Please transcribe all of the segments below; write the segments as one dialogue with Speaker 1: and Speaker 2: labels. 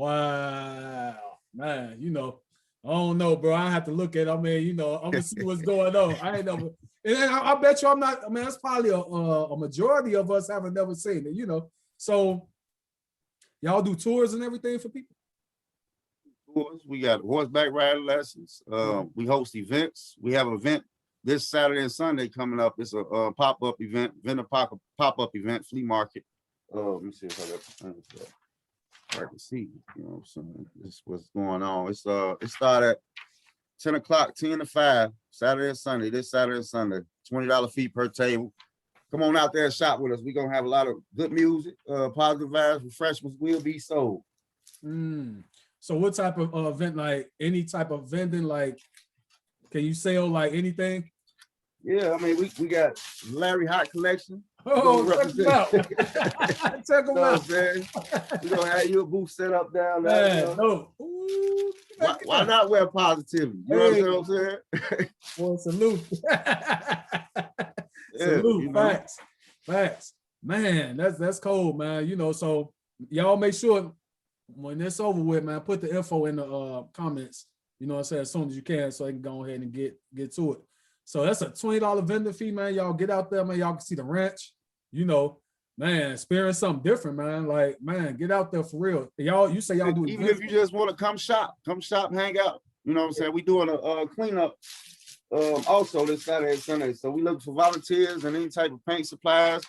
Speaker 1: Wow, man, you know, I don't know, bro. I have to look at it. I mean, you know, I'm gonna see what's going on. I ain't never, and I bet you I'm not, I mean, that's probably a majority of us haven't never seen it, you know. So y'all do tours and everything for people?
Speaker 2: We got horseback riding lessons. We host events. We have an event this Saturday and Sunday coming up. It's a pop-up event, vendor pop-up event, flea market. Let me see if I can see, you know, some this what's going on. It started at 10 o'clock, 10 to 5, Saturday and Sunday, this Saturday and Sunday, $20 fee per table. Come on out there and shop with us. We're gonna have a lot of good music, positive vibes, refreshments will be sold.
Speaker 1: So what type of event, like any type of vending, like can you sell like anything?
Speaker 2: Yeah, I mean, we got Larry Hott collection.
Speaker 1: Oh, check them out. Check them out.
Speaker 2: We're gonna have you a booth set up down
Speaker 1: there.
Speaker 2: You know?
Speaker 1: No. Ooh,
Speaker 2: why not wear positivity? You know what I'm saying?
Speaker 1: Boy, salute. Salute, you know? Facts. Man, that's cold, man. You know, so y'all make sure when it's over with, man, put the info in the comments, you know what I'm saying, as soon as you can, so I can go ahead and get to it. So that's a $20 vendor fee, man. Y'all get out there, man. Y'all can see the ranch, you know, man, experience something different, man. Like, man, get out there for real. Y'all, you say y'all do
Speaker 2: even if you just want to come shop, hang out. You know what I'm saying? We doing a cleanup also this Saturday and Sunday. So we look for volunteers and any type of paint supplies.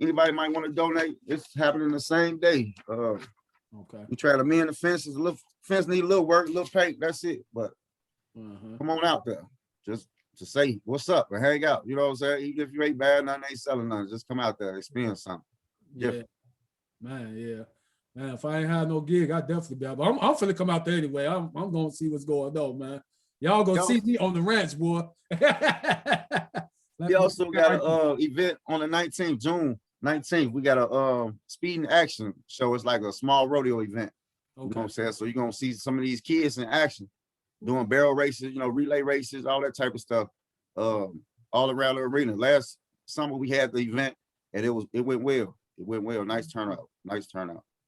Speaker 2: Anybody might want to donate. It's happening the same day.
Speaker 1: Okay.
Speaker 2: We try to mend the fences. A little fence need a little work, a little paint. That's it. But come on out there, just to say what's up and hang out. You know what I'm saying? Even if you ain't bad, nothing ain't selling nothing. Just come out there, experience something.
Speaker 1: Yeah, man. If I ain't had no gig, I definitely be out. But I'm finna come out there anyway. I'm gonna see what's going on, man. Y'all gonna see me on the ranch, boy.
Speaker 2: We also got an event on the 19th, June 19th. We got a speed and action show. It's like a small rodeo event. Okay. You know what I'm saying? So you're gonna see some of these kids in action doing barrel races, you know, relay races, all that type of stuff, all around the arena. Last summer we had the event and it went well. It went well. Nice turnout.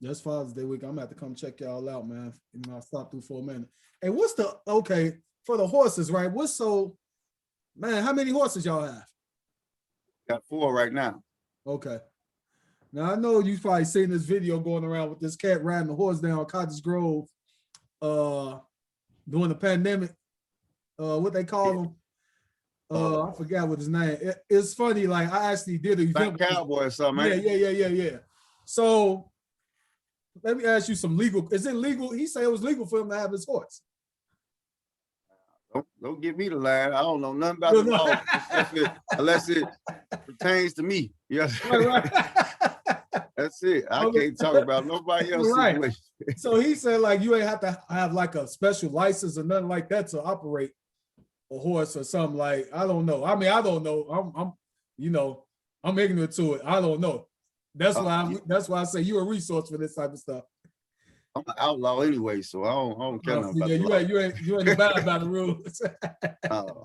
Speaker 1: That's Father's Day week. I'm gonna have to come check y'all out, man. You know, I'll stop through for a minute. And what's for the horses, right? Man, how many horses y'all have?
Speaker 2: Got 4 right now.
Speaker 1: Okay. Now I know you've probably seen this video going around with this cat riding the horse down Cottage Grove during the pandemic. What they call him? I forgot what his name. It's funny, like I actually did an event.
Speaker 2: Cowboy or something, man.
Speaker 1: Yeah. So let me ask you some legal. Is it legal? He said it was legal for him to have his horse.
Speaker 2: Don't give me the line. I don't know nothing about the law unless it pertains to me. Yes. Right. That's it. I can't talk about nobody else.
Speaker 1: Right. So he said like you ain't have to have like a special license or nothing like that to operate a horse or something. Like I don't know. I mean, I don't know. I'm ignorant to it. I don't know. That's why I say you're a resource for this type of stuff.
Speaker 2: I'm an outlaw anyway, so I don't care nothing about the law.
Speaker 1: You ain't bad about the rules.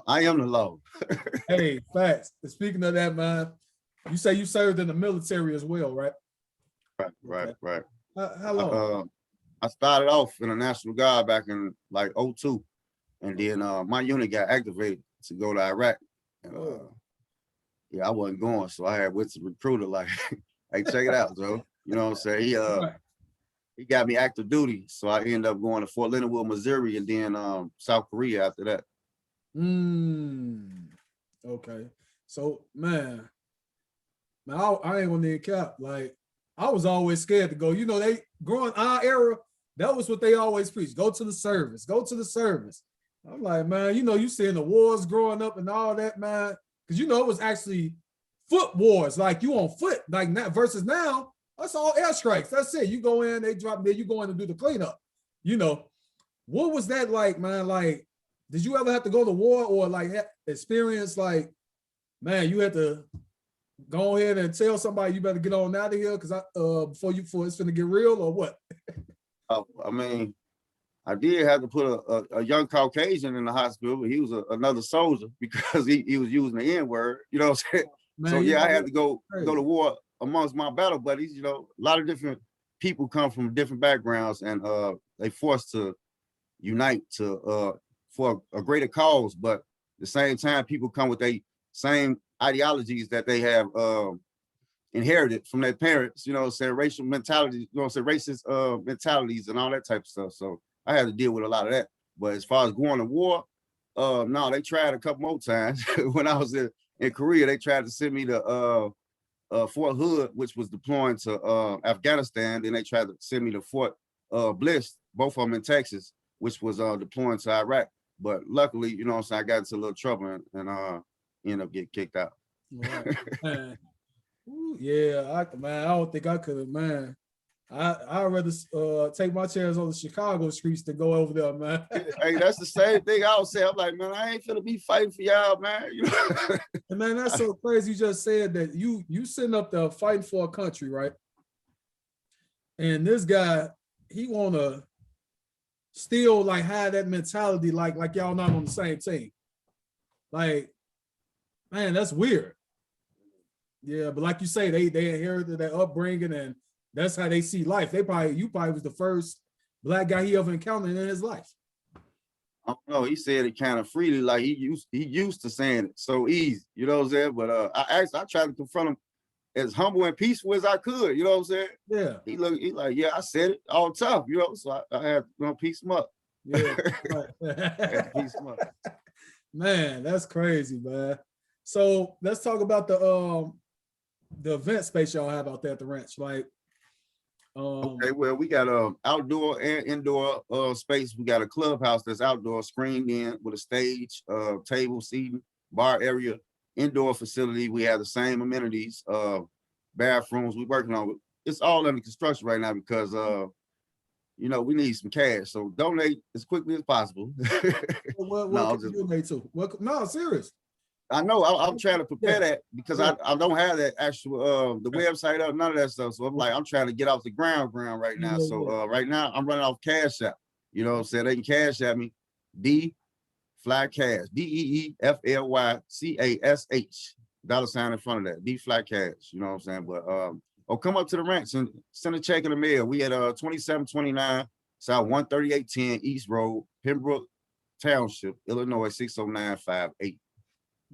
Speaker 2: I am the law.
Speaker 1: Hey, facts. Speaking of that, man, you say you served in the military as well, right?
Speaker 2: Right.
Speaker 1: How long?
Speaker 2: I started off in the National Guard back in like 2002, and then my unit got activated to go to Iraq. And, I wasn't going, so I had with the recruiter like, hey, check it out, Joe. You know what I'm saying? He got me active duty, so I ended up going to Fort Leonard Wood, Missouri, and then South Korea after that.
Speaker 1: Okay. So, man, I ain't gonna need cap. Like, I was always scared to go. You know, they growing our era, that was what they always preach. Go to the service. I'm like, man, you know, you seeing the wars growing up and all that, man. Because you know, it was actually foot wars, like you on foot, like that versus now. That's all airstrikes. That's it. You go in, they drop there, you go in and do the cleanup. You know, what was that like, man? Like, did you ever have to go to war or like experience like, man, you had to go ahead and tell somebody you better get on out of here because before it's gonna get real or what?
Speaker 2: I mean, I did have to put a young Caucasian in the hospital, but he was another soldier because he was using the N-word, you know what I'm saying? Man, so yeah, I had to go to war amongst my battle buddies, you know, a lot of different people come from different backgrounds and they forced to unite to for a greater cause, but at the same time, people come with the same ideologies that they have inherited from their parents, you know, say racial mentality, you know, say racist mentalities and all that type of stuff. So I had to deal with a lot of that. But as far as going to war, no, they tried a couple more times. When I was in Korea, they tried to send me to Fort Hood, which was deploying to Afghanistan. Then they tried to send me to Fort Bliss, both of them in Texas, which was deploying to Iraq. But luckily, you know what I'm saying, I got into a little trouble and ended up getting kicked out.
Speaker 1: Right. Man. Ooh, yeah, man, I don't think I could have, man. I'd rather take my chance on the Chicago streets to go over there, man.
Speaker 2: Hey, that's the same thing I was saying. I'm like, man, I ain't finna be fighting for y'all, man. You know?
Speaker 1: And man, that's so crazy. You just said that you sitting up there fighting for a country, right? And this guy, he wanna still like have that mentality, like y'all not on the same team. Like, man, that's weird. Yeah, but like you say, they inherited that upbringing and that's how they see life. You probably was the first black guy he ever encountered in his life.
Speaker 2: I don't know. He said it kind of freely, like he used to saying it so easy, you know what I'm saying? But I tried to confront him as humble and peaceful as I could, you know what I'm saying?
Speaker 1: Yeah.
Speaker 2: He like, yeah, I said it all tough, you know. So I had to piece him up.
Speaker 1: Yeah.
Speaker 2: I had to piece him up.
Speaker 1: Man, that's crazy, man. So let's talk about the event space y'all have out there at the ranch. Like,
Speaker 2: okay, well, we got a outdoor and indoor space. We got a clubhouse that's outdoor, screened in with a stage, table, seating, bar area, indoor facility. We have the same amenities, bathrooms. We're working on it. It's all under construction right now because you know, we need some cash. So donate as quickly as possible.
Speaker 1: what
Speaker 2: No,
Speaker 1: can you donate to? No, serious.
Speaker 2: I know I'm trying to prepare that because
Speaker 1: Yeah.
Speaker 2: I don't have that actual the website up, none of that stuff. So I'm trying to get off the ground right now.
Speaker 1: Yeah,
Speaker 2: So right now I'm running off Cash App. You know what I'm saying? They can cash at me. D Fly Cash. DEEFLYCASH. $sign in front of that. D Fly Cash. You know what I'm saying? But come up to the ranch and send a check in the mail. We at 2729 South 13810 East Road, Pembroke Township, Illinois 60958.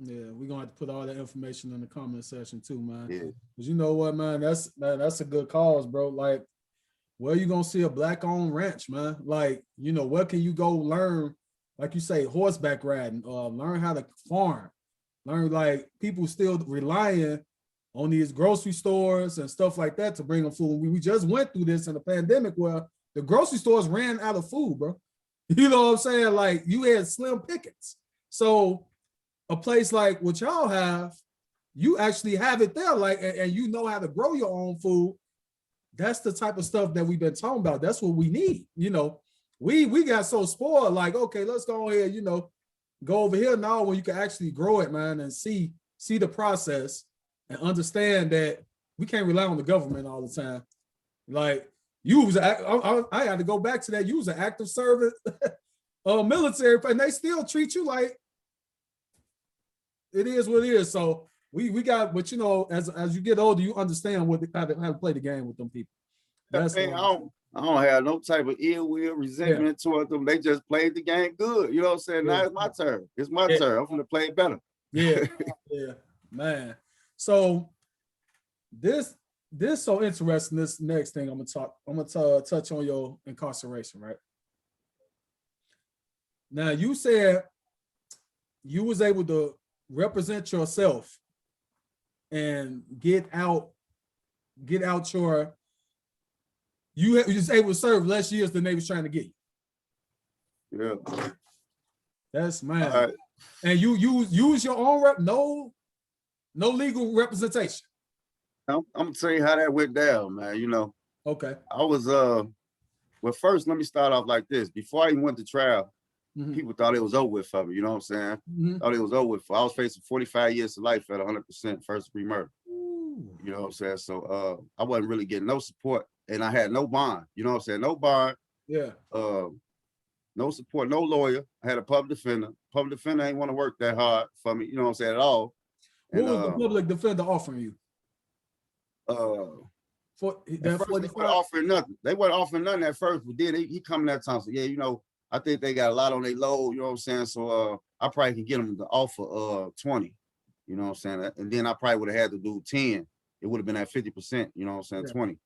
Speaker 1: Yeah, we're gonna have to put all that information in the comment section too, man.
Speaker 2: Yeah.
Speaker 1: Cause you know what, man, that's a good cause, bro. Like, where you gonna see a black-owned ranch, man? Like, you know, where can you go learn, like you say, horseback riding, learn how to farm, learn like people still relying on these grocery stores and stuff like that to bring them food. We just went through this in the pandemic where the grocery stores ran out of food, bro. You know what I'm saying? Like, you had slim pickings. So a place like what y'all have, you actually have it there, like, and you know how to grow your own food. That's the type of stuff that we've been talking about. That's what we need. You know, we got so spoiled, like, okay, let's go ahead, you know, go over here now where you can actually grow it, man, and see the process and understand that we can't rely on the government all the time. Like, you was, I had to go back to that. You was an active service military, and they still treat you like it is what it is. So we got, but you know, as you get older, you understand how to play the game with them people. That's
Speaker 2: I don't have no type of ill will, resentment toward them. They just played the game good. You know what I'm saying? Now it's my turn. It's my turn. I'm gonna play it better.
Speaker 1: Yeah, yeah, man. So this so interesting. This next thing I'm gonna touch on your incarceration, right? Now you said you was able to represent yourself and get out your, you was able to serve less years than they was trying to get
Speaker 2: you. Yeah.
Speaker 1: That's man. And you use your own rep, no legal representation.
Speaker 2: I'm gonna tell you how that went down, man. You know.
Speaker 1: Okay.
Speaker 2: I was well, first let me start off like this. Before I even went to trial, people thought it was over with for me, you know what I'm saying? Thought it was over with. I was facing 45 years to life at 100% first-degree murder. You know what I'm saying? So I wasn't really getting no support, and I had no bond. You know what I'm saying? No bond.
Speaker 1: Yeah.
Speaker 2: No support, no lawyer. I had a public defender. Public defender ain't want to work that hard for me, you know what I'm saying, at all.
Speaker 1: What was the public defender offering you?
Speaker 2: At
Speaker 1: that
Speaker 2: first, they
Speaker 1: 45.
Speaker 2: weren't offering nothing. They weren't offering nothing at first, but then he come that time. So yeah, you know, I think they got a lot on their load. You know what I'm saying? So I probably can get them to offer 20. You know what I'm saying? And then I probably would have had to do 10. It would have been at 50%. You know what I'm saying?
Speaker 1: Yeah.
Speaker 2: 20.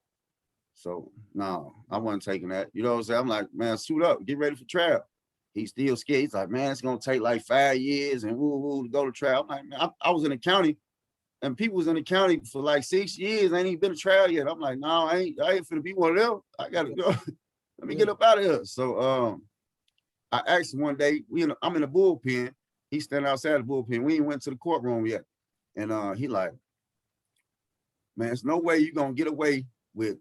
Speaker 2: So no, I wasn't taking that. You know what I'm saying? I'm like, man, suit up, get ready for trial. He's still scared. He's like, man, it's gonna take like 5 years and woo to go to trial. I'm like, man, I was in the county, and people was in the county for like 6 years. I ain't even been to trial yet. I'm like, no, I ain't finna be one of them. I gotta go. Let me get up out of here. So I asked him one day, I'm in the bullpen. He's standing outside the bullpen. We ain't went to the courtroom yet. And he like, man, there's no way you're gonna get away with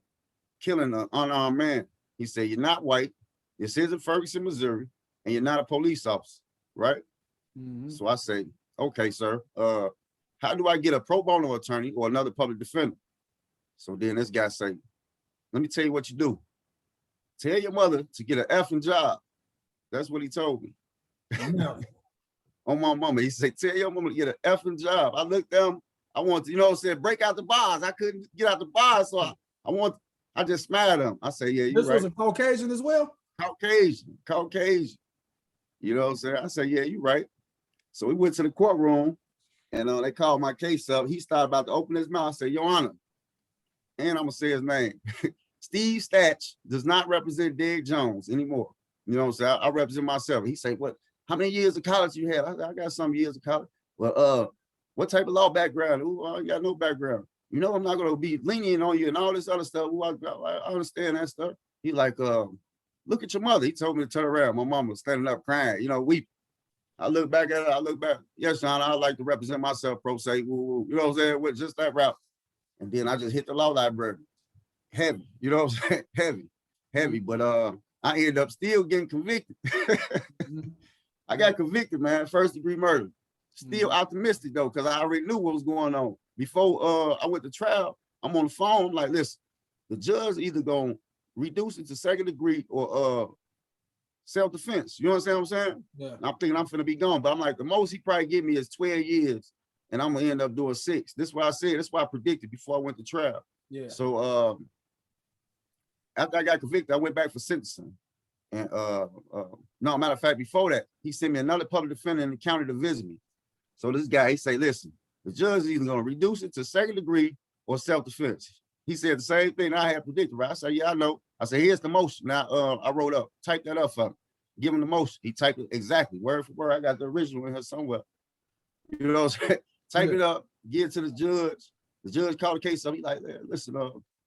Speaker 2: killing an unarmed man. He said, you're not white. This isn't Ferguson, Missouri, and you're not a police officer, right?
Speaker 1: Mhm.
Speaker 2: So I say, okay, sir. How do I get a pro bono attorney or another public defender? So then this guy say, let me tell you what you do. Tell your mother to get an effing job. That's what he told me.
Speaker 1: Yeah.
Speaker 2: On my mama, he said, tell your mama to get an effing job. I looked down, I wanted to, you know what I'm saying, break out the bars. I couldn't get out the bars, so I just smiled at him. I said, yeah, you're
Speaker 1: This
Speaker 2: right.
Speaker 1: was a Caucasian as well?
Speaker 2: Caucasian. You know what I'm saying? I said, yeah, you're right. So we went to the courtroom, and they called my case up. He started about to open his mouth. I said, Your Honor, and I'm going to say his name. Steve Statch does not represent Derek Jones anymore. You know what I'm saying? I represent myself. He said, what? How many years of college you had? I got some years of college. Well, what type of law background? Ooh, I got no background. You know, I'm not going to be lenient on you and all this other stuff. Ooh, I understand that stuff. He like, look at your mother. He told me to turn around. My mom was standing up crying, you know, weeping. I look back at her. I look back. Yes, Sean, I like to represent myself, pro se. Woo. You know what I'm saying? With just that route. And then I just hit the law library. Heavy. You know what I'm saying? Heavy. But I ended up still getting convicted. I got convicted, man. First degree murder. Still optimistic though, because I already knew what was going on. Before I went to trial, I'm on the phone. I'm like, listen, the judge either gonna reduce it to second degree or self-defense. You understand what I'm saying?
Speaker 1: Yeah.
Speaker 2: And I'm thinking I'm finna be gone, but I'm like, the most he probably give me is 12 years, and I'm gonna end up doing 6. This is what I said. This is what I predicted before I went to trial.
Speaker 1: Yeah.
Speaker 2: So after I got convicted, I went back for sentencing. And no, matter of fact, before that, he sent me another public defender in the county to visit me. So this guy, he say, listen, the judge is either gonna reduce it to second degree or self-defense. He said the same thing I had predicted, right? I said, yeah, I know. I said, here's the motion. Now I wrote up, type that up for him. Give him the motion. He typed it exactly, word for word. I got the original in here somewhere. You know what I'm saying? Type it up, give it to the judge. The judge called the case up. He like, listen,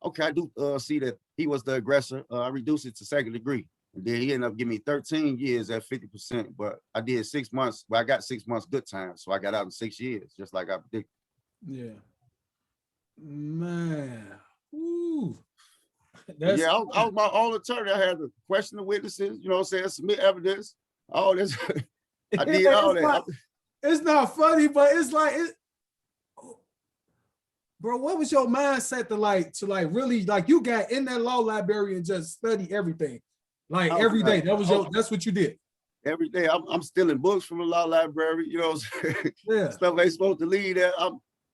Speaker 2: okay, I do see that he was the aggressor. I reduced it to second degree. And then he ended up giving me 13 years at 50%, but I did 6 months. Well, I got 6 months good time, so I got out in 6 years, just like I predicted.
Speaker 1: Yeah. Man. Ooh.
Speaker 2: Yeah, I was my own attorney. I had to question the witnesses, you know what I'm saying, submit evidence, all this. I did all that.
Speaker 1: It's not funny, but it's like, bro, what was your mindset to really, like, you got in that law library and just study everything? Like every day. That's what you did.
Speaker 2: Every day. I'm stealing books from the law library, you know what I'm saying?
Speaker 1: Yeah.
Speaker 2: Stuff ain't supposed to leave there.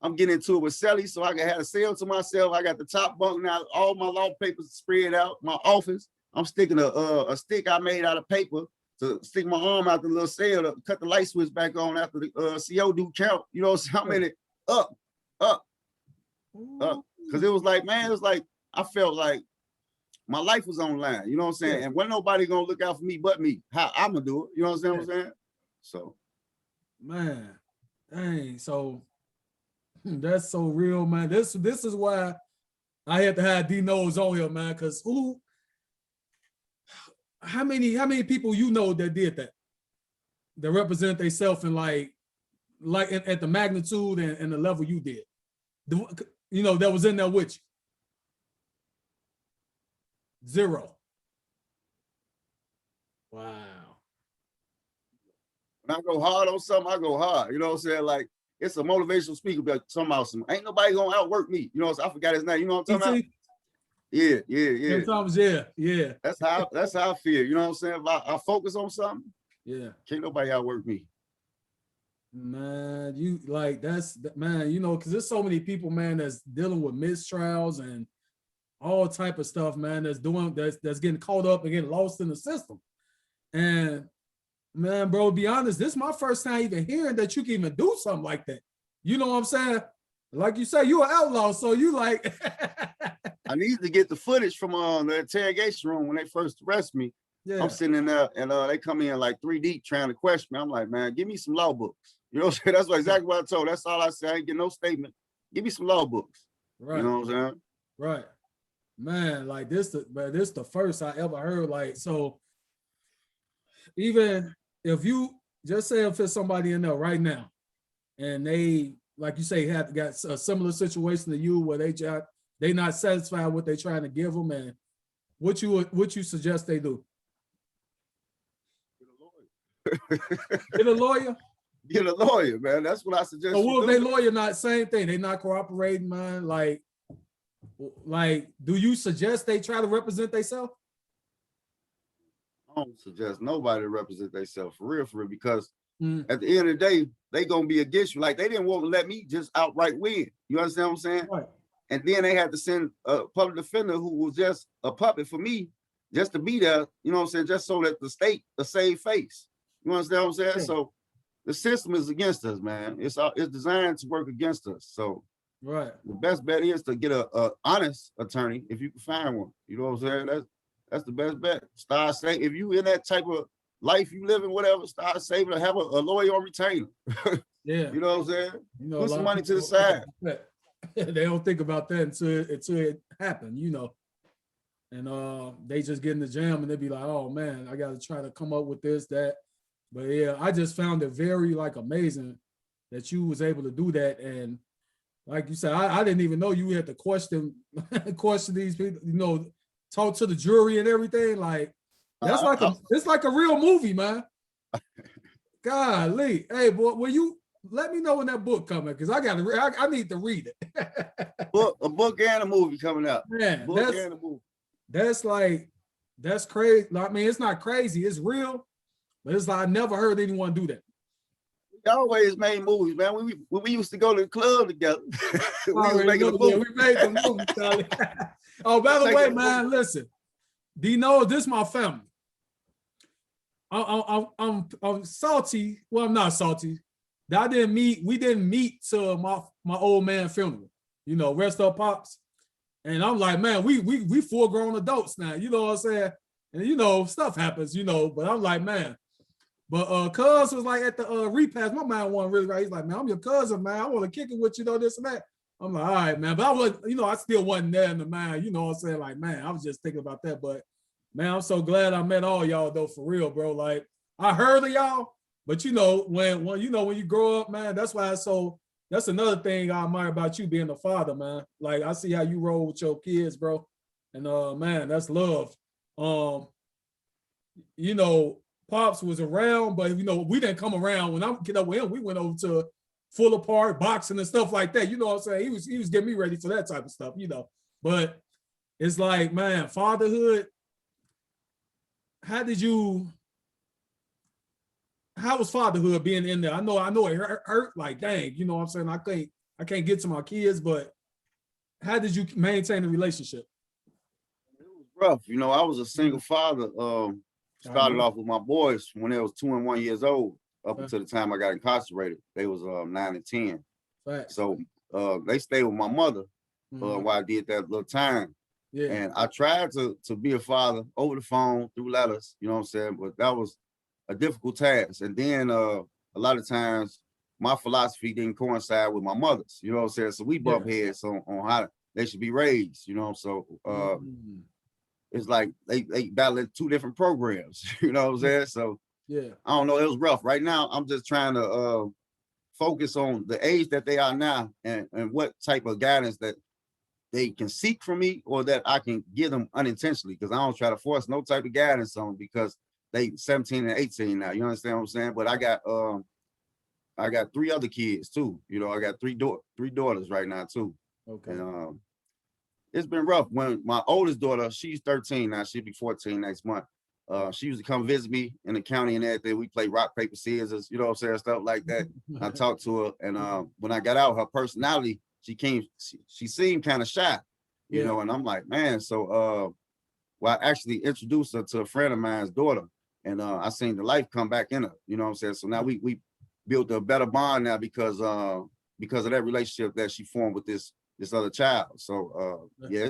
Speaker 2: I'm getting into it with Sally so I can have a cell to myself. I got the top bunk now, all my law papers spread out. My office, I'm sticking a stick I made out of paper to stick my arm out the little cell to cut the light switch back on after the CO do count. You know, so I'm in it up. Because it was like, man, it was like, I felt like my life was online. You know what I'm saying? Yeah. And wasn't nobody going to look out for me but me. How I'm going to do it. You know what I'm saying? So.
Speaker 1: Man, dang. So that's so real, man. This is why I had to have Dee Knows on here, man. Because how many people you know that did that represent themselves in like at the magnitude and the level you did, you know, that was in there with you? Zero. Wow.
Speaker 2: When I go hard on something, I go hard. You know what I'm saying? Like, it's a motivational speaker, but somehow ain't nobody gonna outwork me. You know what I'm saying? I forgot his name. You know what I'm talking about? Yeah.
Speaker 1: Sometimes, yeah.
Speaker 2: That's how I feel. You know what I'm saying? If I focus on something,
Speaker 1: yeah,
Speaker 2: can't nobody outwork me.
Speaker 1: Man, you like man, you know, because there's so many people, man, that's dealing with mistrials and all type of stuff, man, that's getting caught up and getting lost in the system. And man, bro, to be honest, this is my first time even hearing that you can even do something like that. You know what I'm saying? Like you say, you an outlaw, so you like.
Speaker 2: I need to get the footage from the interrogation room when they first arrest me.
Speaker 1: Yeah.
Speaker 2: I'm sitting in there and they come in like 3 deep trying to question me. I'm like, man, give me some law books. You know what I'm saying? That's exactly what I told. That's all I said. I ain't get no statement. Give me some law books.
Speaker 1: Right.
Speaker 2: You know what I'm saying?
Speaker 1: Right. Man, like this the first I ever heard. Like, so even if you just say if there's somebody in there right now and they, like you say, got a similar situation to you where they not satisfied with what they trying to give them, and what you suggest they do? Get a lawyer.
Speaker 2: Get a lawyer, man. That's what I suggest.
Speaker 1: So what if they lawyer not same thing? They not cooperating, man. Like, do you suggest they try to represent themselves?
Speaker 2: I don't suggest nobody to represent themselves for real, because at the end of the day, they gonna be against you. Like, they didn't want to let me just outright win. You understand what I'm saying? Right. And then they had to send a public defender who was just a puppet for me, just to be there. You know what I'm saying? Just so that the state a save face. You understand what I'm saying? Yeah. So the system is against us, man. It's designed to work against us. So right, the best bet is to get a honest attorney if you can find one. You know what I'm saying? That's the best bet. Start saying, if you in that type of life you live in, whatever, start saving, have a lawyer on retainer. Yeah. You know what I'm saying? You know, put some money to the side.
Speaker 1: They don't think about that until it happened, you know. And they just get in the jam and they be like, oh man, I gotta try to come up with this, that. But yeah, I just found it very like amazing that you was able to do that. And like you said, I didn't even know you had to question these people, you know, talk to the jury and everything. Like, that's it's like a real movie, man. Golly. Hey, boy, will you let me know when that book coming? Because I need to read it.
Speaker 2: A book and a movie coming out.
Speaker 1: Man, that's crazy. I mean, it's not crazy, it's real, but it's like I never heard anyone do that.
Speaker 2: We always made movies, man. When we used to go to the club together. we made
Speaker 1: the movie, Charlie. Oh, by the way, man, listen. Dee Knows, this is my family. I'm salty. Well, I'm not salty. We didn't meet to my old man funeral. You know, rest up Pops. And I'm like, man, we full grown adults now. You know what I'm saying? And you know, stuff happens, you know, but I'm like, man. But cuz was like at the repast, my man wasn't really right. He's like, man, I'm your cousin, man. I want to kick it with you, know, this and that. I'm like, all right, man. But I was, you know, I still wasn't there in the mind, you know what I'm saying? Like, man, I was just thinking about that. But man, I'm so glad I met all y'all though, for real, bro. Like, I heard of y'all, but you know, when you grow up, man, that's why that's another thing I admire about you being a father, man. Like, I see how you roll with your kids, bro. And man, that's love. You know, Pops was around, but you know, we didn't come around. When I get up with him, we went over to Fuller Park, boxing and stuff like that. You know what I'm saying? He was getting me ready for that type of stuff, you know. But it's like, man, fatherhood. How was fatherhood being in there? I know it hurt like, dang, you know what I'm saying? I can't get to my kids, but how did you maintain the relationship?
Speaker 2: It was rough. You know, I was a single father. Started off with my boys when they was 2 and 1 years old, up until the time I got incarcerated. They was 9 and 10. Right. So they stayed with my mother while I did that little time. Yeah. And I tried to be a father over the phone, through letters, you know what I'm saying? But that was a difficult task. And then a lot of times my philosophy didn't coincide with my mother's, you know what I'm saying? So we bump heads on how they should be raised, you know? So it's like they battling 2 different programs, you know what I'm saying? So yeah, I don't know, it was rough. Right now, I'm just trying to focus on the age that they are now and what type of guidance that they can seek from me or that I can give them unintentionally, because I don't try to force no type of guidance on them because they 17 and 18 now, you understand what I'm saying? But I got 3 other kids too, you know, I got three daughters right now too. Okay. And it's been rough. When my oldest daughter, she's 13 now, she'll be 14 next month. She used to come visit me in the county and everything. We play rock, paper, scissors, you know what I'm saying, stuff like that. I talked to her, and when I got out, her personality, she seemed kind of shy, you know, and I'm like, man, so well, I actually introduced her to a friend of mine's daughter, and I seen the life come back in her, you know what I'm saying? So now we built a better bond now because of that relationship that she formed with this other child. So yeah,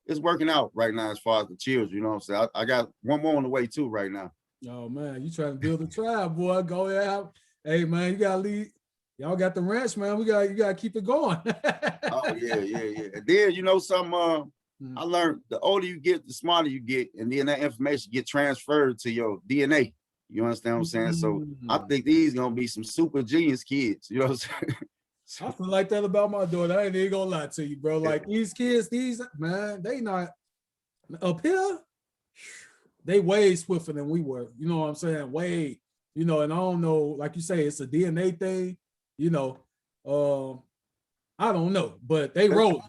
Speaker 2: it's working out right now as far as the children, you know what I'm saying? I got one more on the way too right now.
Speaker 1: Oh man, you trying to build a tribe, boy. Go out. Hey man, you gotta lead. Y'all got the ranch, man. You gotta keep it going.
Speaker 2: Oh yeah. And then you know something, I learned the older you get, the smarter you get, and then that information get transferred to your DNA. You understand what I'm saying? So I think these gonna be some super genius kids. You know what I'm saying?
Speaker 1: I feel like that about my daughter. I ain't even gonna lie to you, bro. Like these kids, man, they not up here. They way swifter than we were. You know what I'm saying? Way, you know, and I don't know, like you say, it's a DNA thing, you know. I don't know, but they roll.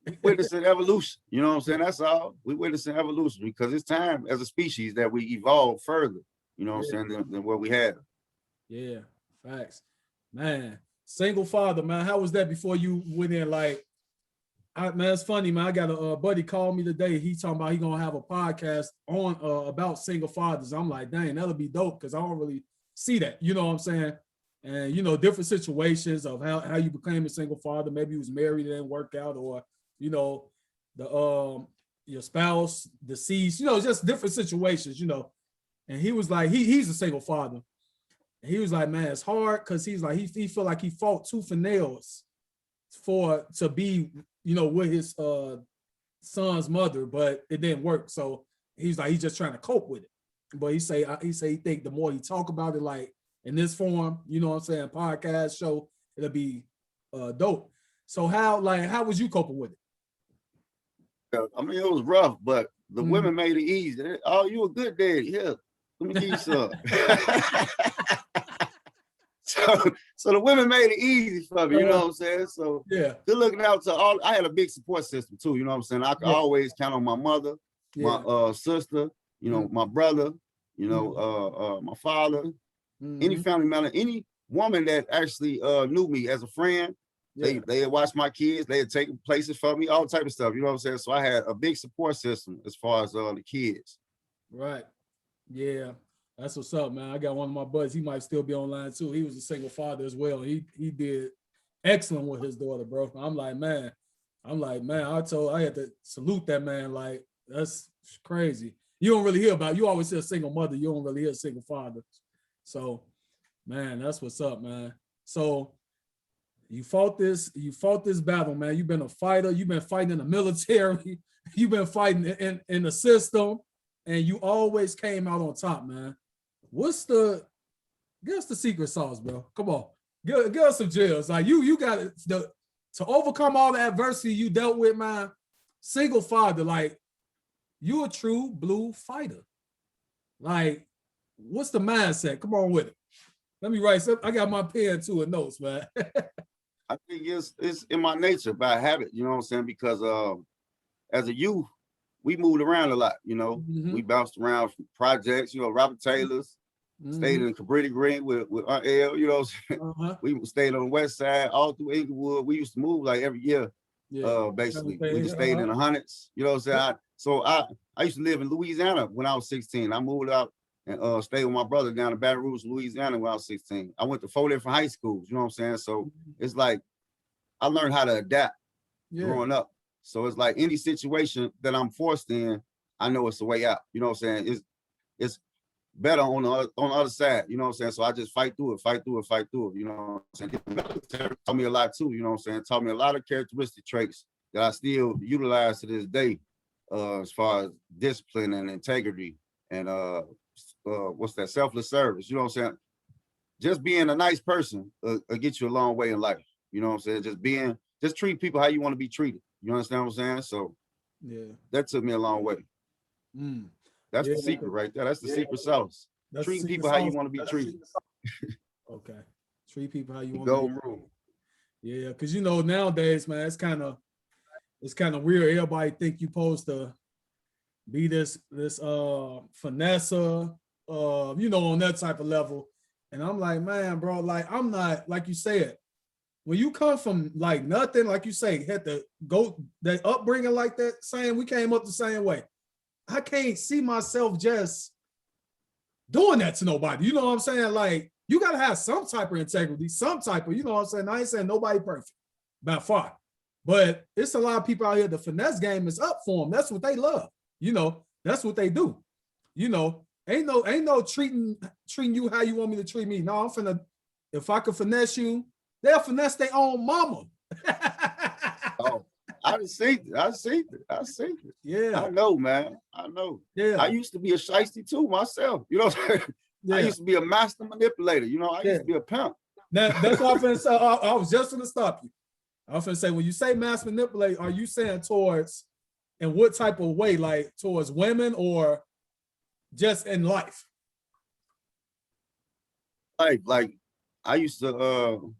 Speaker 2: We witnessing evolution. You know what I'm saying? That's all. We witnessing evolution because it's time as a species that we evolve further, you know what I'm saying, than what we have.
Speaker 1: Yeah, facts. Man, single father, man. How was that before you went in? Like, man, it's funny, man. I got a buddy called me today. He talking about he gonna have a podcast on about single fathers. I'm like, dang, that'll be dope because I don't really see that. You know what I'm saying? And you know, different situations of how you became a single father. Maybe you was married, it didn't work out, or you know, the your spouse deceased. You know, just different situations. You know, and he was like, he's a single father. And he was like, man, it's hard because he's like he feel like he fought tooth and nails to be, you know, with his son's mother, but it didn't work. So he's like, he's just trying to cope with it. But he say he think the more he talk about it, like in this form, you know what I'm saying, podcast show, it'll be dope. So how was you coping with it?
Speaker 2: I mean, it was rough, but the women made it easy. Oh, you a good daddy. Here, let me give you some. So the women made it easy for me, you know what I'm saying? So
Speaker 1: yeah,
Speaker 2: good looking out to all. I had a big support system too, you know what I'm saying? I could always count on my mother, my sister, you know, my brother, you know, my father, any family member, any woman that actually knew me as a friend. They watch my kids, they had taken places for me, all type of stuff, you know what I'm saying? So I had a big support system as far as the kids.
Speaker 1: Right. Yeah. That's what's up, man. I got one of my buddies. He might still be online too. He was a single father as well. He did excellent with his daughter, bro. I'm like, man, I had to salute that man. Like, that's crazy. You don't really hear about, you always hear a single mother. You don't really hear a single father. So, man, that's what's up, man. So you fought this battle, man. You've been a fighter. You've been fighting in the military. You've been fighting in the system, and you always came out on top, man. Give us the secret sauce, bro. Come on. Give us some gems. Like you got to overcome all the adversity you dealt with, man. Single father, like you a true blue fighter. Like, what's the mindset? Come on with it. Let me write some. I got my pen too and notes, man.
Speaker 2: I think it's in my nature by habit, you know what I'm saying? Because as a youth, we moved around a lot, you know. We bounced around from projects, you know, Robert Taylor's, stayed in Cabrini Green with Aunt Elle, you know what I'm saying? We stayed on the west side, all through Inglewood. We used to move like every year, basically. We just stayed in the hundreds, you know what I'm saying? I used to live in Louisiana when I was 16. I moved out and stayed with my brother down in Baton Rouge, Louisiana when I was 16. I went to 4 different high schools, you know what I'm saying? So it's like, I learned how to adapt growing up. So it's like any situation that I'm forced in, I know it's the way out. You know what I'm saying? It's better on the other side. You know what I'm saying? So I just fight through it. You know what I'm saying? The military taught me a lot too. You know what I'm saying? Taught me a lot of characteristic traits that I still utilize to this day, as far as discipline and integrity and selfless service. You know what I'm saying? Just being a nice person will get you a long way in life. You know what I'm saying? Just treat people how you want to be treated. You understand what I'm saying? So that took me a long way. That's the secret right there. That's the secret sauce. Treat people how you want to be treated.
Speaker 1: Okay. Treat people how you want
Speaker 2: to be treated.
Speaker 1: Yeah, because you know, nowadays, man, it's kind of weird. Everybody think you supposed to be this finesser, you know, on that type of level. And I'm like, man, bro, like I'm not, like you said, when you come from like nothing, like you say, had to go that upbringing like that, saying we came up the same way. I can't see myself just doing that to nobody. You know what I'm saying? Like, you got to have some type of integrity, some type of, you know what I'm saying? I ain't saying nobody perfect by far, but it's a lot of people out here. The finesse game is up for them. That's what they love. You know, that's what they do. You know, ain't no treating you how you want me to treat me. No, I'm finna, if I could finesse you, they'll finesse their own mama.
Speaker 2: Oh, I see it.
Speaker 1: Yeah.
Speaker 2: I know, man. I know.
Speaker 1: Yeah.
Speaker 2: I used to be a shiesty too myself. You know what I'm saying?
Speaker 1: Yeah.
Speaker 2: I used to be a master manipulator. You know, I used to be a pimp.
Speaker 1: That's what I'm finna say. I was just gonna stop you. I was finna say, when you say mass manipulate, are you saying towards, in what type of way? Like towards women or just in life?
Speaker 2: Like I used to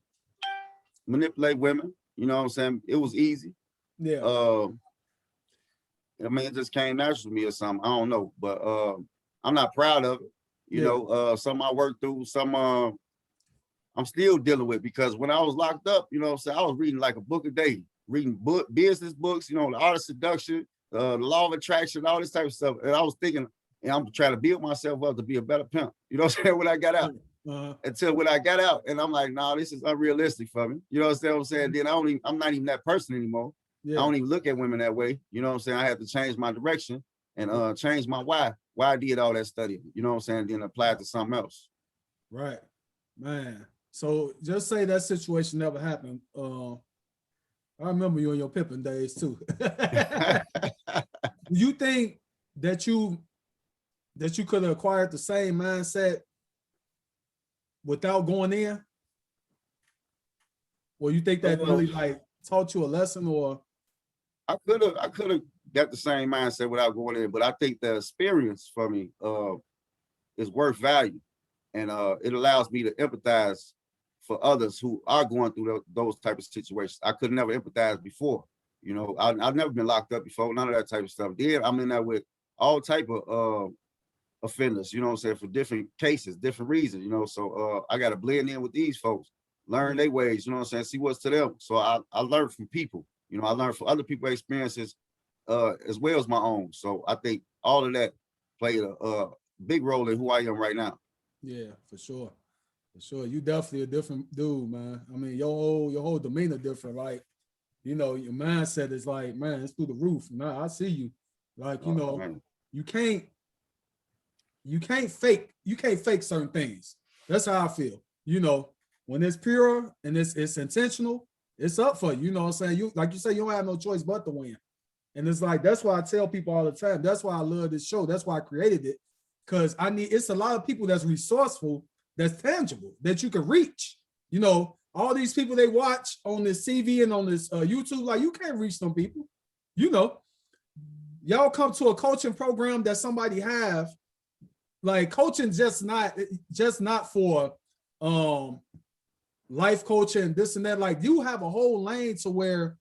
Speaker 2: manipulate women. You know what I'm saying? It was easy.
Speaker 1: Yeah.
Speaker 2: I mean, it just came natural to me or something. I don't know, but I'm not proud of it. You know, some I worked through, some I'm still dealing with, because when I was locked up, you know what I'm saying, I was reading like a book a day, reading business books, you know, the art of seduction, the law of attraction, all this type of stuff. And I was thinking, and I'm trying to build myself up to be a better pimp. You know what I'm saying? When I got out. Until when I got out, and I'm like, nah, this is unrealistic for me. You know what I'm saying? Then I'm not even that person anymore. I don't even look at women that way. You know what I'm saying? I had to change my direction and change my why I did all that studying. You know what I'm saying? Then apply it to something else.
Speaker 1: Right, man. So just say that situation never happened. I remember you in your pimping days too. You think that you could have acquired the same mindset without going in? Or you think that really like taught you a lesson? Or
Speaker 2: I could have got the same mindset without going in, but I think the experience for me is worth value, and it allows me to empathize for others who are going through those type of situations. I could never empathize before. You know, I've never been locked up before, none of that type of stuff. Then I'm in there with all type of offenders, you know what I'm saying, for different cases, different reasons, you know. So I got to blend in with these folks, learn their ways, you know what I'm saying, see what's to them. So I learn from people, you know, I learn from other people's experiences as well as my own. So I think all of that played a big role in who I am right now.
Speaker 1: Yeah, for sure. For sure. You definitely a different dude, man. I mean, your whole demeanor different. Like, you know, your mindset is like, man, it's through the roof. Nah, I see you. Like, you know, man. you can't fake certain things. That's how I feel. You know, when it's pure and it's intentional, it's up for you. You know what I'm saying? You, like you say, you don't have no choice but to win. And it's like, that's why I tell people all the time. That's why I love this show. That's why I created it. Because it's a lot of people that's resourceful, that's tangible, that you can reach. You know, all these people they watch on this CV and on this YouTube, like, you can't reach them people. You know, y'all come to a coaching program that somebody have, like, coaching just not for life coaching, this and that. Like, you have a whole lane to where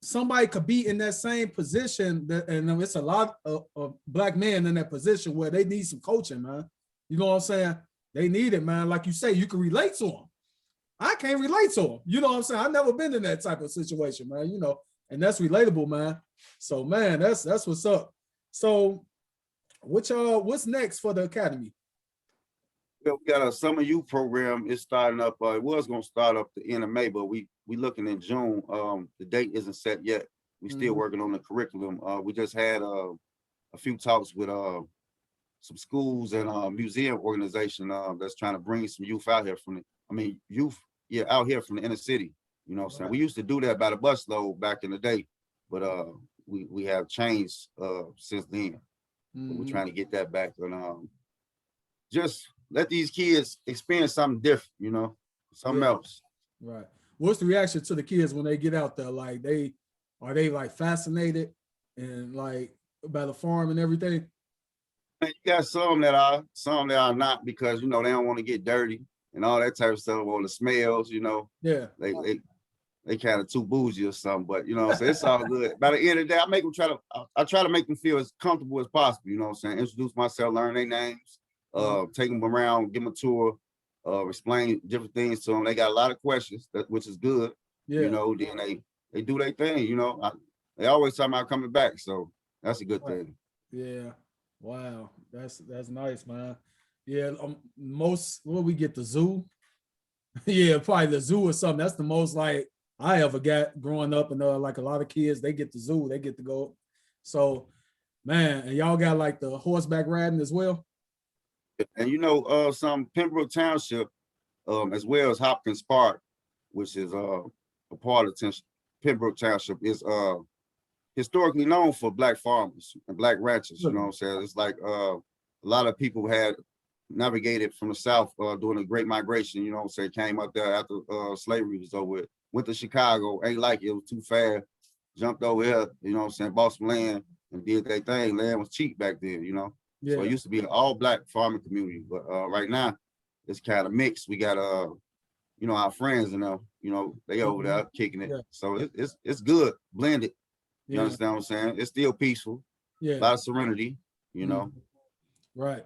Speaker 1: somebody could be in that same position, and it's a lot of Black men in that position where they need some coaching, man. You know what I'm saying? They need it, man. Like you say, you can relate to them. I can't relate to them. You know what I'm saying? I've never been in that type of situation, man. You know, and that's relatable, man. So, man, that's what's up. So, what's next for the academy?
Speaker 2: We got a summer youth program. It's starting up. It was going to start up the end of May, but we looking in June. The date isn't set yet. We still working on the curriculum. We just had a few talks with some schools and museum organization that's trying to bring some youth out here out here from the inner city. You know what I'm saying? We used to do that by the busload back in the day, but we have changed since then. We're trying to get that back, and just let these kids experience something different, you know, something else.
Speaker 1: Right. What's the reaction to the kids when they get out there? Like, are they like fascinated and like by the farm and everything?
Speaker 2: And you got some that are not, because, you know, they don't want to get dirty and all that type of stuff, or the smells, you know.
Speaker 1: Yeah.
Speaker 2: They kind of too bougie or something, but, you know, so it's all good. By the end of the day, I try to make them feel as comfortable as possible, you know what I'm saying? Introduce myself, learn their names, take them around, give them a tour, explain different things to them. They got a lot of questions, which is good.
Speaker 1: Yeah.
Speaker 2: You know, then they do their thing. You know, they always talk about coming back, so that's a good thing.
Speaker 1: Yeah. Wow. That's nice, man. Yeah. Most when we get the zoo, yeah, probably the zoo or something. That's the most like I ever got growing up, and like a lot of kids, they get the zoo, they get to go. So, man, and y'all got like the horseback riding as well.
Speaker 2: And you know, some Pembroke Township, as well as Hopkins Park, which is a part of Pembroke Township, is historically known for Black farmers and Black ranchers. You know what I'm saying? It's like a lot of people had navigated from the South during the Great Migration. You know what I'm saying? Came up there after slavery was over. Went to Chicago, ain't like it was too fast. Jumped over here, you know what I'm saying? Bought some land and did their thing. Land was cheap back then, you know. Yeah. So it used to be an all Black farming community, but right now it's kind of mixed. We got you know, our friends and you know, they over there kicking it. Yeah. So it's good, blended. You understand what I'm saying? It's still peaceful. Yeah. A lot of serenity, you know.
Speaker 1: Right.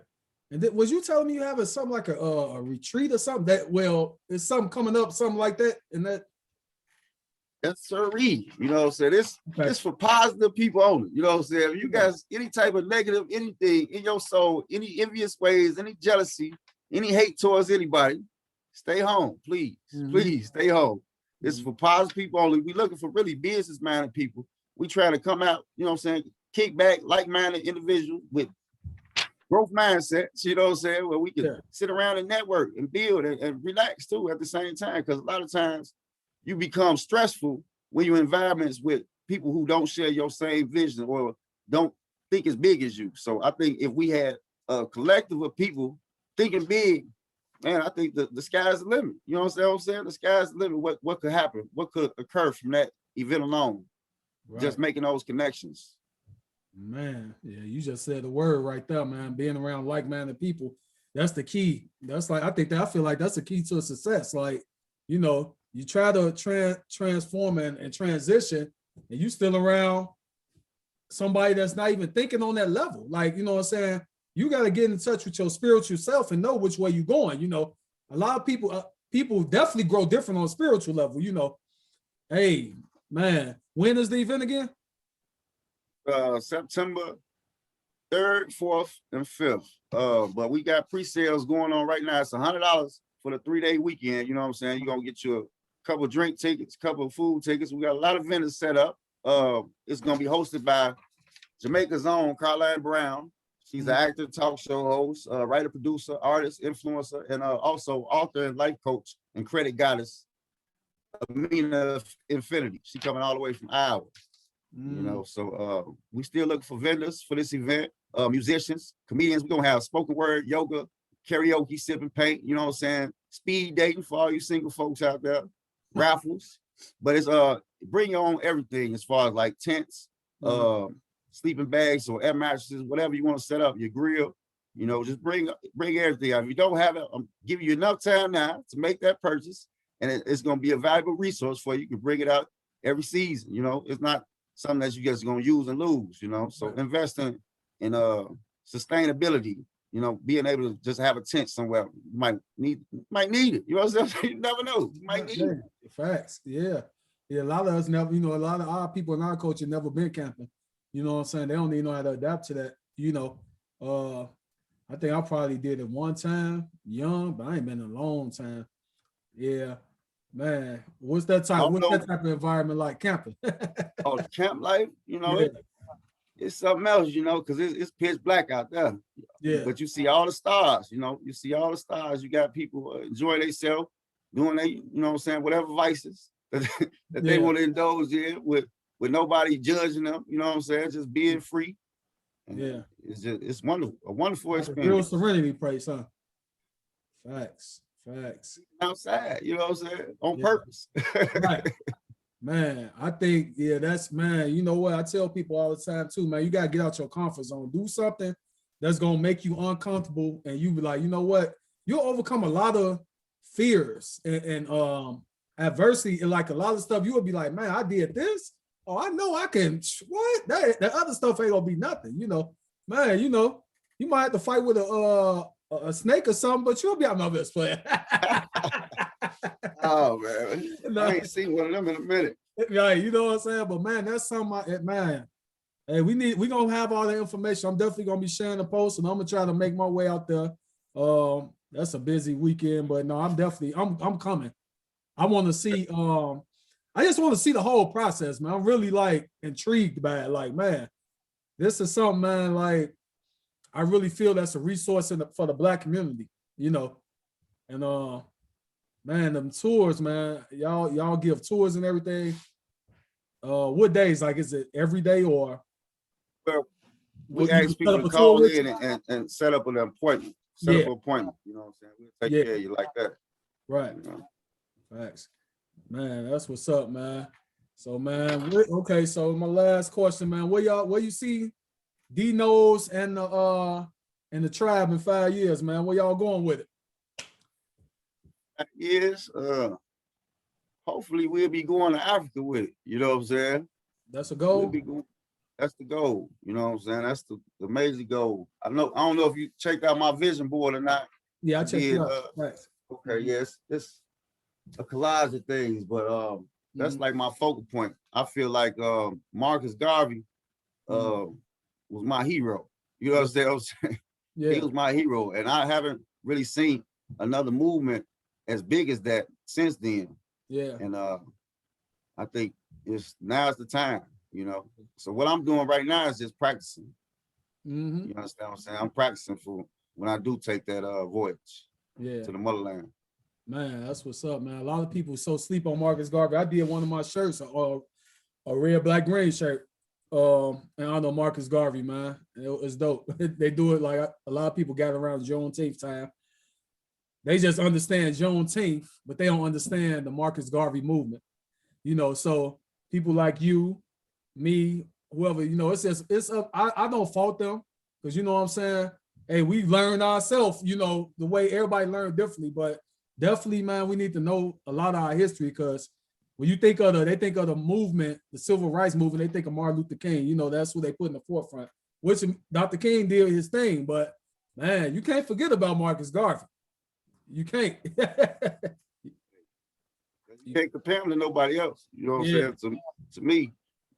Speaker 1: And was you telling me you have something like a retreat or something that, well, is something coming up, something like that? And that.
Speaker 2: Yes, sir. You know what I'm saying? It's for positive people only. You know what I'm saying? If you guys, any type of negative, anything in your soul, any envious ways, any jealousy, any hate towards anybody, stay home, please. Please stay home. This is for positive people only. We looking for really business-minded people. We trying to come out, you know what I'm saying, kick back, like-minded individuals with growth mindsets, you know what I'm saying, where we can sit around and network and build and relax too at the same time. Because a lot of times you become stressful when you're in environments with people who don't share your same vision or don't think as big as you. So I think if we had a collective of people thinking big, man, I think the sky's the limit. You know what I'm saying? The sky's the limit. What could happen? What could occur from that event alone? Right. Just making those connections.
Speaker 1: Man, yeah, you just said the word right there, man. Being around like-minded people, that's the key. That's like, I feel like that's the key to success. Like, you know, you try to transform and transition, and you still around somebody that's not even thinking on that level. Like, you know what I'm saying? You got to get in touch with your spiritual self and know which way you're going. You know, a lot of people definitely grow different on a spiritual level. You know, hey, man, when is the event again?
Speaker 2: September 3rd, 4th, and 5th. But we got pre-sales going on right now. It's $100 for the 3-day weekend. You know what I'm saying? You're going to get you a couple of drink tickets, a couple of food tickets. We got a lot of vendors set up. It's going to be hosted by Jamaica's own Carline Brown. She's an actor, talk show host, writer, producer, artist, influencer, and also author and life coach and credit goddess, Amina Infinity. She coming all the way from Iowa. You know, so we still looking for vendors for this event, musicians, comedians. We're gonna have spoken word, yoga, karaoke, sipping paint, you know what I'm saying? Speed dating for all you single folks out there, raffles. But it's bring your own everything as far as like tents, sleeping bags or air mattresses, whatever you want to set up, your grill, you know, just bring everything out. If you don't have it, I'm giving you enough time now to make that purchase, and it's going to be a valuable resource for you. You can bring it out every season. You know, it's not something that you just going to use and lose, you know. So investing in sustainability, you know, being able to just have a tent somewhere, you might need it. You know what I'm saying? You never know. You might need it.
Speaker 1: Facts. Yeah. Yeah. A lot of us never, you know, a lot of our people in our culture never been camping. You know what I'm saying? They don't even know how to adapt to that. You know, I think I probably did it one time, young, but I ain't been in a long time. Yeah, man. What's that type of environment like camping?
Speaker 2: Oh, the camp life, you know, it's something else, you know, because it's pitch black out there. Yeah. But you see all the stars, you know, You got people enjoy themselves, doing you know what I'm saying, whatever vices that they want to indulge in with nobody judging them, you know what I'm saying, just being free. And it's wonderful, a wonderful experience.
Speaker 1: Real serenity place, huh? Facts.
Speaker 2: Outside, you know what I'm saying, on purpose.
Speaker 1: Right. Man, I think, man, you know what, I tell people all the time too, man, you got to get out your comfort zone, do something that's going to make you uncomfortable, and you be like, you know what, you'll overcome a lot of fears and adversity, and like a lot of stuff, you will be like, man, I did this. Oh, I know I can. What? That other stuff ain't gonna be nothing, you know. Man, you know, you might have to fight with a a snake or something, but you'll be out my best player.
Speaker 2: Oh man,
Speaker 1: No.
Speaker 2: I ain't seen one of them in a minute.
Speaker 1: Right, you know what I'm saying? But man, that's something, man. Hey, we gonna have all the information. I'm definitely gonna be sharing the post, and I'm gonna try to make my way out there. That's a busy weekend, but no, I'm coming. I want to see, I just want to see the whole process, man. I'm really like intrigued by it. Like, man, this is something, man, like I really feel that's a resource for the Black community, you know. And man, them tours, man, y'all give tours and everything. What days? Like, is it every day or
Speaker 2: Well,
Speaker 1: will
Speaker 2: we
Speaker 1: you
Speaker 2: ask
Speaker 1: set up
Speaker 2: people
Speaker 1: a
Speaker 2: to
Speaker 1: tour
Speaker 2: call
Speaker 1: with
Speaker 2: in
Speaker 1: you?
Speaker 2: and set up an appointment. Set up an appointment. You know what I'm saying? We'll take care of you like that.
Speaker 1: Right.
Speaker 2: You know?
Speaker 1: Facts. Man, that's what's up, man. So, man, okay. So my last question, man, where you see Dee Knows and the tribe in 5 years, man? Where y'all going with it?
Speaker 2: Yes. Hopefully we'll be going to Africa with it. You know what I'm saying?
Speaker 1: That's a
Speaker 2: We'll
Speaker 1: goal.
Speaker 2: be going. That's the goal. You know what I'm saying? That's the major goal. I don't know if you checked out my vision board or not.
Speaker 1: Yeah, I checked it out. Thanks.
Speaker 2: Okay, yes, it's a collage of things, but that's like my focal point. I feel like Marcus Garvey was my hero. You understand what I'm saying?
Speaker 1: Yeah.
Speaker 2: He was my hero, and I haven't really seen another movement as big as that since then.
Speaker 1: Yeah.
Speaker 2: And I think now's the time, you know. So what I'm doing right now is just practicing. You understand what I'm saying? I'm practicing for when I do take that voyage to the motherland.
Speaker 1: Man, that's what's up, man. A lot of people so sleep on Marcus Garvey. I did one of my shirts, a red, black, green shirt. And I know Marcus Garvey, man. It's dope. They do it like a lot of people gather around Juneteenth time. They just understand Juneteenth, but they don't understand the Marcus Garvey movement. You know, so people like you, me, whoever, you know, I don't fault them because you know what I'm saying? Hey, we learned ourselves, you know, the way everybody learned differently, but definitely, man, we need to know a lot of our history because when you think of they think of the movement, the civil rights movement, they think of Martin Luther King, you know, that's who they put in the forefront, which Dr. King did his thing, but man, you can't forget about Marcus Garvey. You can't.
Speaker 2: You can't compare him to nobody else. You know what I'm saying? To me,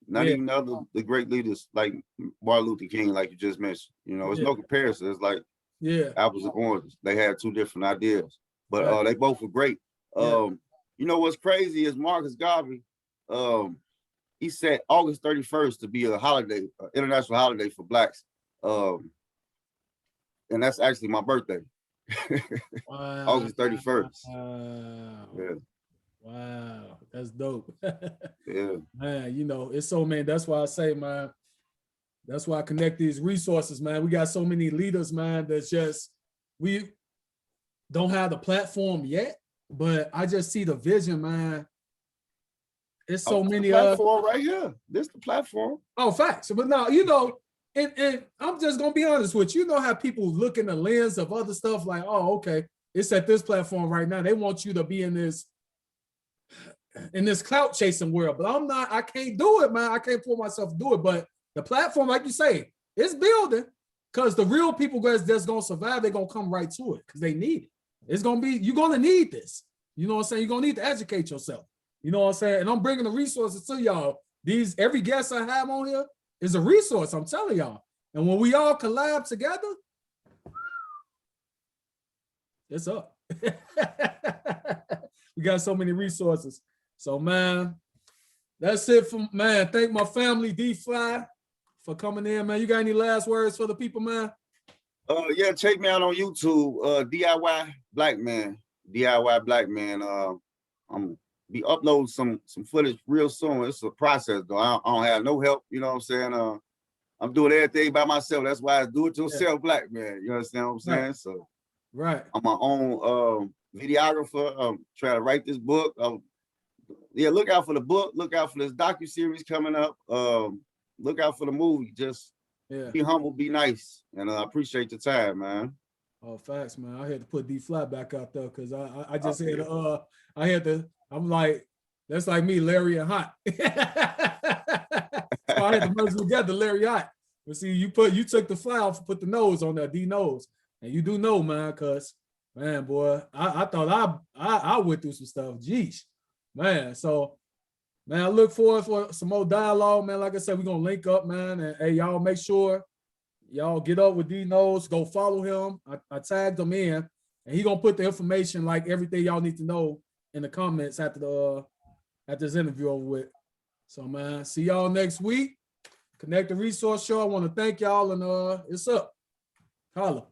Speaker 2: not even the great leaders like Martin Luther King, like you just mentioned. You know, it's no comparison. It's like apples and oranges. They had two different ideas, but they both were great. You know what's crazy is Marcus Garvey. He set August 31st to be a holiday, international holiday for Blacks, and that's actually my birthday. Wow. August 31st.
Speaker 1: Wow, that's dope.
Speaker 2: Yeah.
Speaker 1: Man, you know, it's so many. That's why I say, man, that's why I connect these resources, man. We got so many leaders, man, that's just, we don't have the platform yet, but I just see the vision, man. It's so many
Speaker 2: platform right here. This the platform.
Speaker 1: Oh, facts. But now, you know, and I'm just gonna be honest with you. You know how people look in the lens of other stuff like, oh, okay, it's at this platform right now. They want you to be in this clout chasing world, but I'm not. I can't do it, man. I can't pull myself to do it. But the platform, like you say, it's building because the real people that's gonna survive, they're gonna come right to it because they need it. It's gonna be, you're gonna need this. You know what I'm saying? You're gonna need to educate yourself. You know what I'm saying? And I'm bringing the resources to y'all. Every guest I have on here is a resource, I'm telling y'all. And when we all collab together, it's up. We got so many resources. So, man, that's it from, man. Thank my family, D-Fly, for coming in, man. You got any last words for the people, man?
Speaker 2: Yeah, check me out on YouTube, DIY Black Man. DIY Black Man. I'm be uploading some footage real soon. It's a process though. I don't have no help. You know what I'm saying? I'm doing everything by myself. That's why I do it yourself, Black Man. You understand what I'm saying?
Speaker 1: Right.
Speaker 2: So
Speaker 1: right.
Speaker 2: I'm my own videographer. I'm trying to write this book. Look out for the book. Look out for this docu-series coming up. Look out for the movie. Just be humble, be nice, and I appreciate the time, man.
Speaker 1: Oh, facts, man. I had to put D-Fly back out there because I just I'm like, that's like me, Larry and Hott. So I had to merge together, Larry Hott. But see, you took the fly off and put the nose on there, Dee Knows. And you do know, man, cause man, boy, I thought I went through some stuff. Jeez, man. So, man, I look forward for some more dialogue, man. Like I said, we're gonna link up, man. And hey, y'all make sure y'all get up with Dee Knows. Go follow him. I tagged him in, and he gonna put the information, like everything y'all need to know, in the comments after this interview over with. So, man, see y'all next week. Connect the Resource Show. I want to thank y'all, and it's up. Holla.